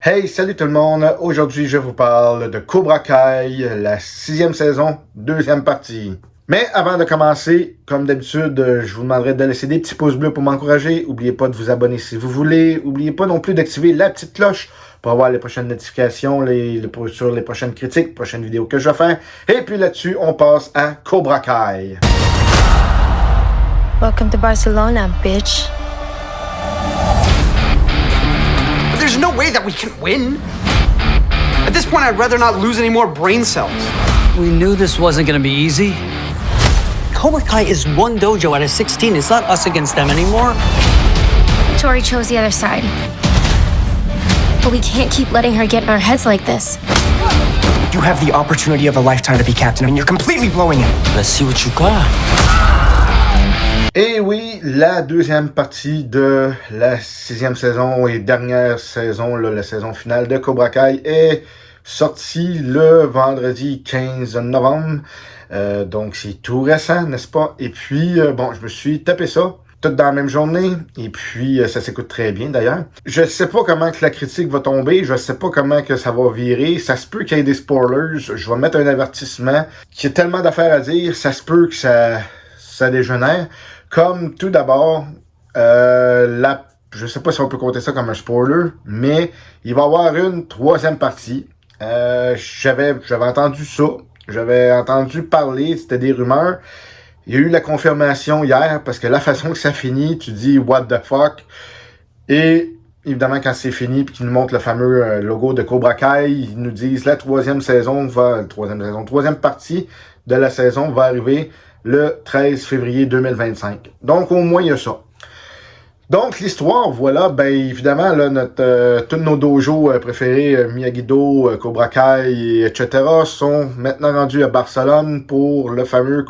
Hey, salut tout le monde! Aujourd'hui, je vous parle de Cobra Kai, la 6e saison, 2e partie. Mais avant de commencer, comme d'habitude, je vous demanderai de laisser des petits pouces bleus pour m'encourager. N'oubliez pas de vous abonner si vous voulez. N'oubliez pas non plus d'activer la petite cloche pour avoir les prochaines notifications sur les prochaines critiques, prochaines vidéos que je vais faire. Et puis là-dessus, on passe à Cobra Kai. Welcome to Barcelona, bitch. There's no way that we can win. At this point, I'd rather not lose any more brain cells. We knew this wasn't gonna be easy. Cobra Kai is one dojo out of 16. It's not us against them anymore. Tori chose the other side. But we can't keep letting her get in our heads like this. You have the opportunity of a lifetime to be captain, and you're completely blowing it. Let's see what you got. Et oui, la deuxième partie de la 6e saison et dernière saison, la saison finale de Cobra Kai est sortie le vendredi 15 novembre. Donc c'est tout récent, n'est-ce pas? Et puis, je me suis tapé ça tout dans la même journée. Et puis, ça s'écoute très bien d'ailleurs. Je sais pas comment que la critique va tomber. Je sais pas comment que ça va virer. Ça se peut qu'il y ait des spoilers. Je vais mettre un avertissement. Qu'il y a tellement d'affaires à dire. Ça se peut que ça dégénère. Comme tout d'abord, je sais pas si on peut compter ça comme un spoiler, mais il va y avoir une 3e partie. J'avais entendu ça, j'avais entendu parler, c'était des rumeurs. Il y a eu la confirmation hier, parce que la façon que ça finit, tu dis « what the fuck ». Et évidemment, quand c'est fini, puis qu'ils nous montrent le fameux logo de Cobra Kai, ils nous disent la 3e partie de la saison va arriver le 13 février 2025. Donc, au moins, il y a ça. Donc, l'histoire, voilà, évidemment, là, tous nos dojos préférés, Miyagi-Do, Cobra Kai, etc., sont maintenant rendus à Barcelone pour le fameux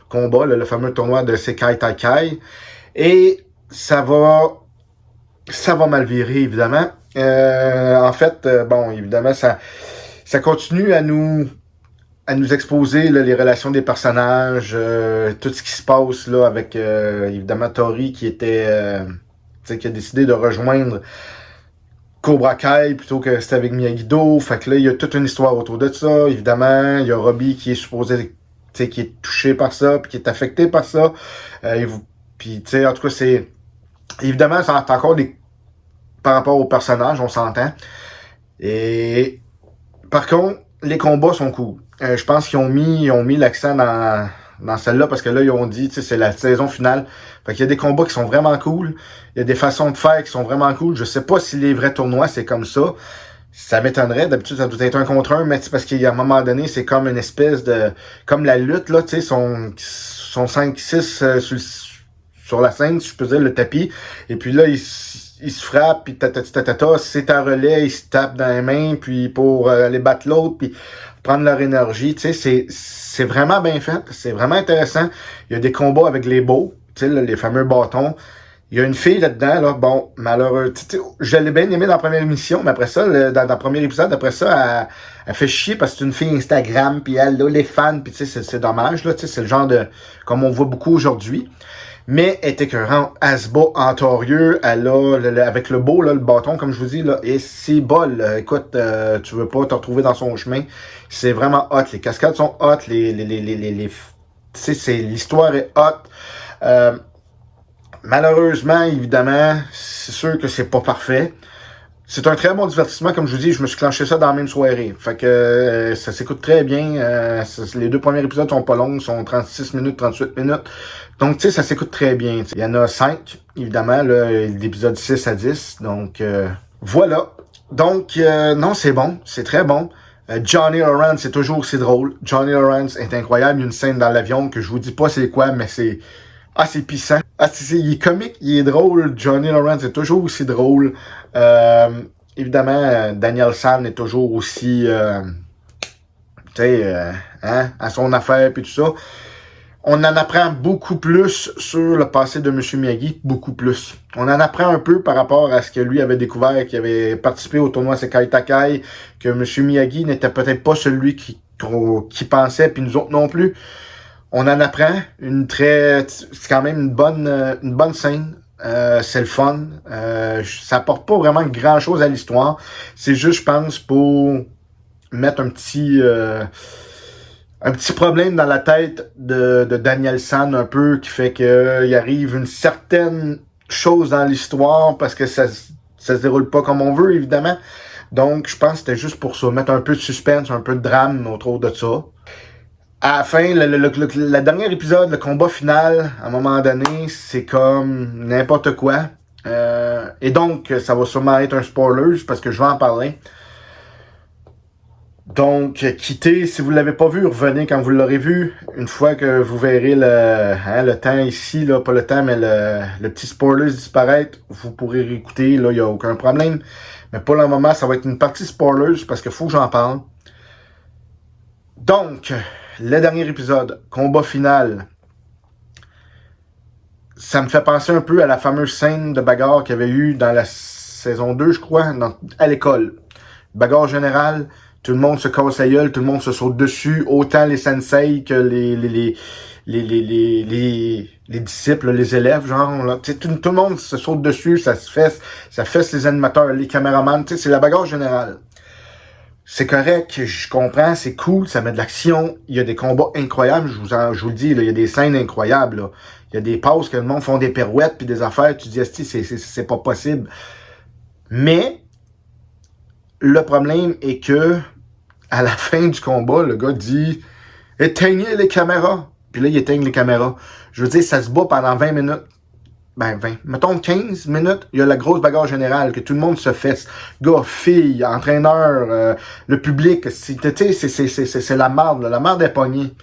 combat, le fameux tournoi de Sekai Taikai. Et ça va mal virer, évidemment. En fait, évidemment, ça continue à nous exposer là, les relations des personnages, tout ce qui se passe là avec évidemment Tori qui a décidé de rejoindre Cobra Kai plutôt que c'était avec Miyagi-Do. Fait que là, il y a toute une histoire autour de ça. Évidemment, il y a Robbie qui est supposé, qui est touché par ça, puis qui est affecté par ça. Puis, en tout cas, c'est... Évidemment, c'est encore par rapport aux personnages, on s'entend. Et par contre, les combats sont cool. Je pense qu'ils ont mis l'accent dans celle-là parce que là, ils ont dit, c'est la saison finale. Fait qu'il y a des combats qui sont vraiment cool. Il y a des façons de faire qui sont vraiment cool. Je sais pas si les vrais tournois, c'est comme ça. Ça m'étonnerait. D'habitude, ça doit être un contre un, mais c'est parce qu'à un moment donné, c'est comme une espèce de... Comme la lutte, là, tu sais, sont 5-6 sur la scène, si je peux dire, le tapis. Et puis là, ils se frappent, puis c'est un relais, ils se tapent dans les mains, puis pour aller battre l'autre, puis prendre leur énergie, tu sais, c'est vraiment bien fait, c'est vraiment intéressant. Il y a des combats avec les beaux, tu sais, les fameux bâtons. Il y a une fille là-dedans, là, bon, malheureux, je l'ai bien aimé dans la première émission, mais après ça, dans le premier épisode, après ça, elle fait chier parce que c'est une fille Instagram, puis elle a les fans, puis tu sais, c'est dommage, là, tu sais, c'est le genre de, comme on voit beaucoup aujourd'hui. Mais elle est écœurante, elle se bat en torieux, elle a, avec le beau, là, le bâton, comme je vous dis, là, et c'est bol. Écoute, tu veux pas te retrouver dans son chemin. C'est vraiment hot. Les cascades sont hot, tu sais, l'histoire est hot. Malheureusement, évidemment, c'est sûr que c'est pas parfait. C'est un très bon divertissement, comme je vous dis, je me suis clenché ça dans la même soirée. Fait que ça s'écoute très bien. Les 2 premiers épisodes sont pas longs, sont 36 minutes, 38 minutes. Donc, tu sais, ça s'écoute très bien. Il y en a 5, évidemment, l'épisode 6 à 10. Donc, voilà. Donc, non, c'est bon. C'est très bon. Johnny Lawrence, c'est toujours aussi drôle. Johnny Lawrence est incroyable. Il y a une scène dans l'avion que je vous dis pas c'est quoi, mais c'est... Ah, c'est puissant. Il est comique, il est drôle. Johnny Lawrence est toujours aussi drôle. Évidemment, Daniel San est toujours aussi... à son affaire puis tout ça. On en apprend beaucoup plus sur le passé de M. Miyagi, beaucoup plus. On en apprend un peu par rapport à ce que lui avait découvert, qu'il avait participé au tournoi Sekai Taikai, que M. Miyagi n'était peut-être pas celui qui pensait, puis nous autres non plus. On en apprend c'est quand même une bonne scène. c'est le fun. Ça apporte pas vraiment grand-chose à l'histoire. C'est juste, je pense, pour mettre un petit problème dans la tête de Daniel San un peu, qui fait qu'il arrive une certaine chose dans l'histoire parce que ça se déroule pas comme on veut, évidemment. Donc, je pense que c'était juste pour ça, mettre un peu de suspense, un peu de drame autour de ça. À la fin, le dernier épisode, le combat final, à un moment donné, c'est comme n'importe quoi. Et donc, ça va sûrement être un spoiler, parce que je vais en parler. Donc, quittez, si vous ne l'avez pas vu, revenez quand vous l'aurez vu. Une fois que vous verrez le temps ici, là, pas le temps, mais le petit spoiler disparaître, vous pourrez réécouter, là, il n'y a aucun problème. Mais pour le moment, ça va être une partie spoilers parce qu'il faut que j'en parle. Donc, le dernier épisode, combat final. Ça me fait penser un peu à la fameuse scène de bagarre qu'il y avait eu dans la saison 2, je crois, à l'école. Bagarre générale. Tout le monde se casse la gueule, tout le monde se saute dessus, autant les sensei que les disciples, les élèves, genre, là. Tout le monde se saute dessus, ça fesse les animateurs, les caméramans, c'est la bagarre générale. C'est correct, je comprends, c'est cool, ça met de l'action, il y a des combats incroyables, je vous le dis, là, il y a des scènes incroyables, là. Il y a des pauses que le monde font des pirouettes puis des affaires, tu dis, c'est pas possible. Mais, le problème est que, à la fin du combat, le gars dit « Éteignez les caméras! » Puis là, il éteigne les caméras. Je veux dire, ça se bat pendant 20 minutes. Ben, 20. Mettons 15 minutes, il y a la grosse bagarre générale, que tout le monde se fesse. Gars, filles, entraîneurs, le public, c'est la marde, là. La marde est pognée.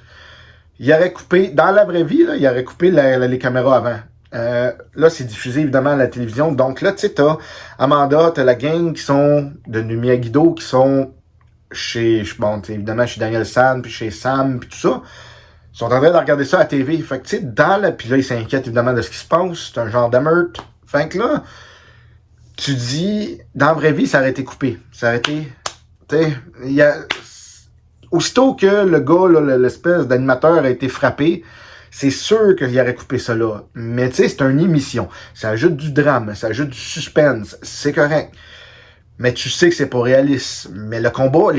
Il aurait coupé, dans la vraie vie, là, il aurait coupé les caméras avant. Là, c'est diffusé évidemment à la télévision. Donc là, tu sais, t'as Amanda, t'as la gang qui sont de Miyagi-Do, qui sont évidemment chez Daniel San, puis chez Sam, puis tout ça. Ils sont en train de regarder ça à la TV. Fait que tu sais, puis là, ils s'inquiètent évidemment de ce qui se passe. C'est un genre d'émeute. Fait que là, tu dis, dans la vraie vie, ça aurait été coupé. Ça aurait été, tu sais, aussitôt que le gars, là, l'espèce d'animateur a été frappé, c'est sûr qu'il aurait coupé ça là. Mais tu sais, c'est une émission. Ça ajoute du drame, ça ajoute du suspense. C'est correct. Mais tu sais que c'est pas réaliste. Mais les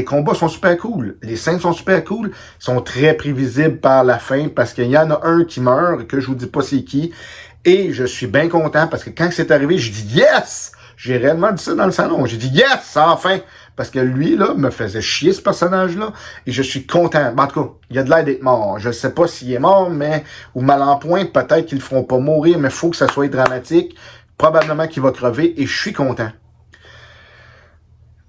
combats sont super cool. Les scènes sont super cool. Ils sont très prévisibles par la fin parce qu'il y en a un qui meurt, que je vous dis pas c'est qui. Et je suis bien content parce que quand c'est arrivé, je dis yes! J'ai réellement dit ça dans le salon. J'ai dit yes! Enfin! Parce que lui, là, me faisait chier ce personnage-là. Et je suis content. En tout cas, il a de l'air d'être mort. Je sais pas s'il est mort, mais, ou mal en point, peut-être qu'ils le feront pas mourir, mais faut que ça soit dramatique. Probablement qu'il va crever et je suis content.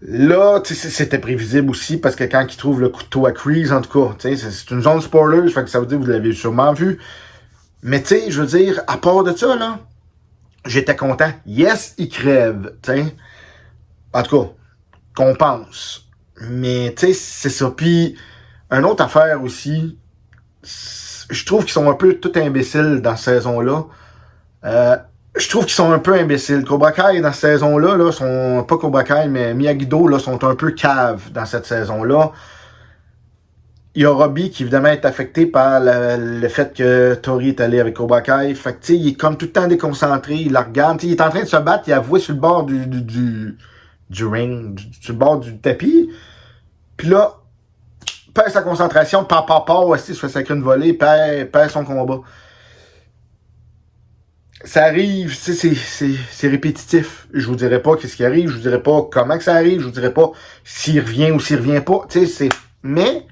Là, tu sais, c'était prévisible aussi parce que quand il trouve le couteau à Kreese, en tout cas, tu sais, c'est une zone spoiler, fait que ça veut dire que vous l'avez sûrement vu. Mais tu sais, je veux dire, à part de ça, là, j'étais content. Yes, il crève, tu sais. En tout cas, qu'on pense. Mais tu sais, c'est ça. Puis, une autre affaire aussi, je trouve qu'ils sont un peu tout imbéciles dans cette saison-là. Je trouve qu'ils sont un peu imbéciles. Cobra Kai, dans cette saison-là, là, sont pas Cobra Kai, mais Miyagi-Do, là, sont un peu caves dans cette saison-là. Il y a Robbie qui, évidemment, est affecté par le fait que Tori est allé avec Cobra Kai. Fait que, tu sais, il est comme tout le temps déconcentré. Il la regarde. Il est en train de se battre. Il a avoué sur le bord du ring, sur le bord du tapis. Puis là, perd sa concentration. Aussi, se fait sacrer une volée. Perd son combat. Ça arrive, c'est répétitif. Je vous dirai pas qu'est-ce qui arrive, je vous dirai pas comment que ça arrive, je vous dirai pas s'il revient ou s'il revient pas. Tu sais, mais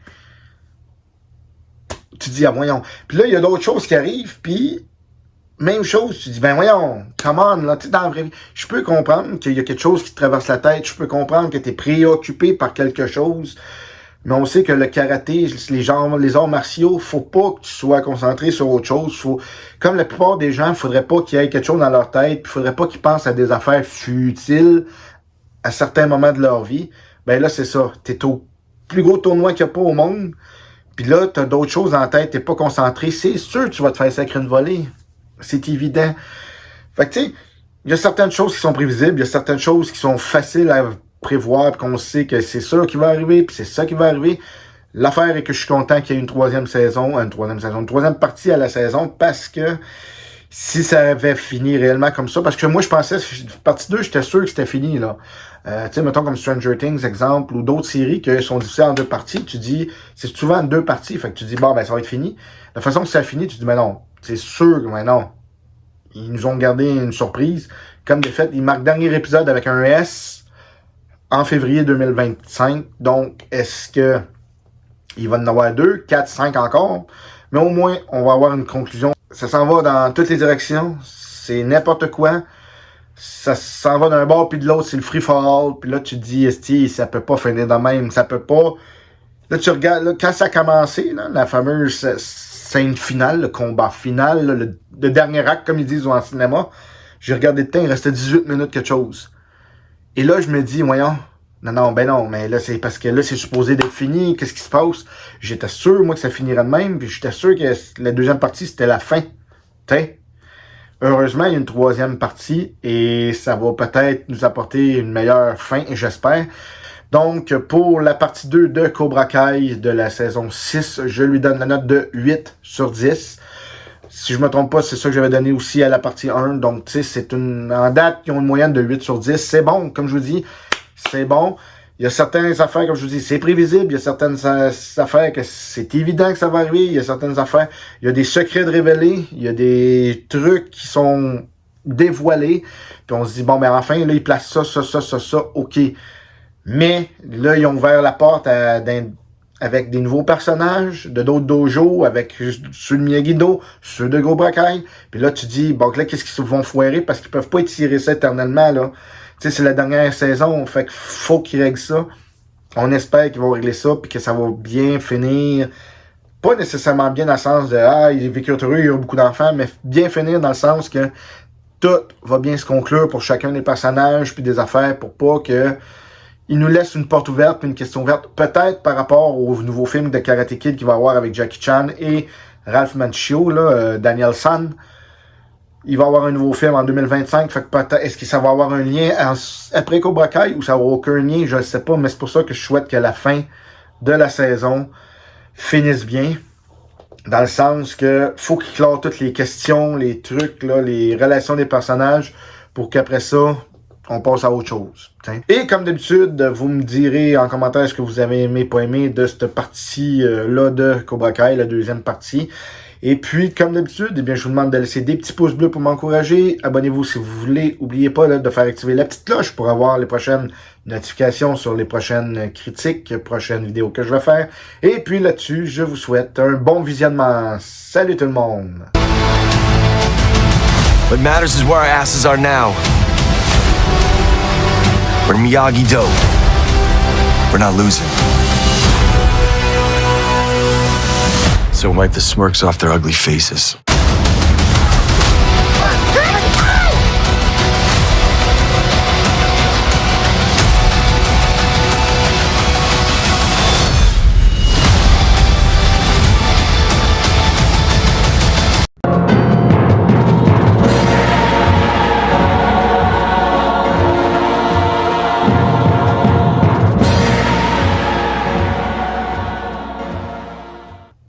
tu dis, ah voyons. Puis là, il y a d'autres choses qui arrivent, puis même chose, tu dis, ben voyons, come on, là, tu sais, dans la vraie vie. Je peux comprendre qu'il y a quelque chose qui te traverse la tête, je peux comprendre que tu es préoccupé par quelque chose. Mais on sait que le karaté, les arts martiaux, faut pas que tu sois concentré sur autre chose. Comme la plupart des gens, il faudrait pas qu'il y ait quelque chose dans leur tête, il faudrait pas qu'ils pensent à des affaires futiles à certains moments de leur vie. Ben là, c'est ça. T'es au plus gros tournoi qu'il n'y a pas au monde. Puis là, t'as d'autres choses en tête, t'es pas concentré. C'est sûr que tu vas te faire sacrer une volée. C'est évident. Fait que tu sais, il y a certaines choses qui sont prévisibles, il y a certaines choses qui sont faciles à prévoir, puis qu'on sait que c'est ça qui va arriver, puis c'est ça qui va arriver. L'affaire est que je suis content qu'il y ait une troisième partie à la saison, parce que si ça avait fini réellement comme ça, parce que moi je pensais, partie 2, j'étais sûr que c'était fini là. Tu sais, mettons comme Stranger Things, exemple, ou d'autres séries qui sont diffusées en 2 parties, tu dis, c'est souvent en 2 parties, fait que tu dis, bon, ben ça va être fini. La façon que ça finit, tu dis, mais non, c'est sûr que, mais non. Ils nous ont gardé une surprise. Comme de fait, ils marquent dernier épisode avec un S en février 2025. Donc, est-ce que il va en avoir 2, 4, 5 encore? Mais au moins, on va avoir une conclusion. Ça s'en va dans toutes les directions. C'est n'importe quoi. Ça s'en va d'un bord puis de l'autre, c'est le free for all. Puis là, tu te dis, esti, ça peut pas finir de même. Ça peut pas. Là, tu regardes, là, quand ça a commencé, là, la fameuse scène finale, le combat final, là, le dernier acte, comme ils disent en cinéma, j'ai regardé le temps, il restait 18 minutes quelque chose. Et là, je me dis, voyons, non, mais là, c'est parce que là, c'est supposé d'être fini, qu'est-ce qui se passe? J'étais sûr, moi, que ça finirait de même, puis j'étais sûr que la deuxième partie, c'était la fin. T'sais? Heureusement, il y a une troisième partie, et ça va peut-être nous apporter une meilleure fin, j'espère. Donc, pour la partie 2 de Cobra Kai de la saison 6, je lui donne la note de 8 sur 10. Si je me trompe pas, c'est ça que j'avais donné aussi à la partie 1. Donc, tu sais, c'est en date, ils ont une moyenne de 8 sur 10. C'est bon, comme je vous dis, c'est bon. Il y a certaines affaires, comme je vous dis, c'est prévisible. Il y a certaines affaires que c'est évident que ça va arriver. Il y a certaines affaires, il y a des secrets de révéler. Il y a des trucs qui sont dévoilés. Puis on se dit, bon, ben enfin, là, ils placent ça, OK. Mais là, ils ont ouvert la porte avec des nouveaux personnages, de d'autres dojos, avec ceux de Miyagi-Do, ceux de Cobra Kai. Puis là, tu dis, bon, là, qu'est-ce qu'ils vont foirer? Parce qu'ils peuvent pas étirer ça éternellement, là. Tu sais, c'est la dernière saison, fait qu'il faut qu'ils règlent ça. On espère qu'ils vont régler ça, puis que ça va bien finir. Pas nécessairement bien dans le sens de, il est vécu heureux, il y a beaucoup d'enfants, mais bien finir dans le sens que tout va bien se conclure pour chacun des personnages, puis des affaires, pour pas que il nous laisse une porte ouverte, puis une question ouverte, peut-être par rapport au nouveau film de Karate Kid qu'il va avoir avec Jackie Chan et Ralph Macchio, là, Daniel San. Il va avoir un nouveau film en 2025, fait que peut-être, est-ce que ça va avoir un lien après Cobra Kai ou ça n'aura aucun lien, je ne sais pas, mais c'est pour ça que je souhaite que la fin de la saison finisse bien, dans le sens que faut qu'il clore toutes les questions, les trucs, là, les relations des personnages, pour qu'après ça, on passe à autre chose. T'sais. Et comme d'habitude, vous me direz en commentaire ce que vous avez aimé, pas aimé de cette partie-là de Cobra Kai, la deuxième partie. Et puis, comme d'habitude, eh bien, je vous demande de laisser des petits pouces bleus pour m'encourager. Abonnez-vous si vous voulez. N'oubliez pas là, de faire activer la petite cloche pour avoir les prochaines notifications sur les prochaines critiques, prochaines vidéos que je vais faire. Et puis là-dessus, je vous souhaite un bon visionnement. Salut tout le monde! What matters is where our asses are now. We're Miyagi-Do. We're not losing. So wipe the smirks off their ugly faces.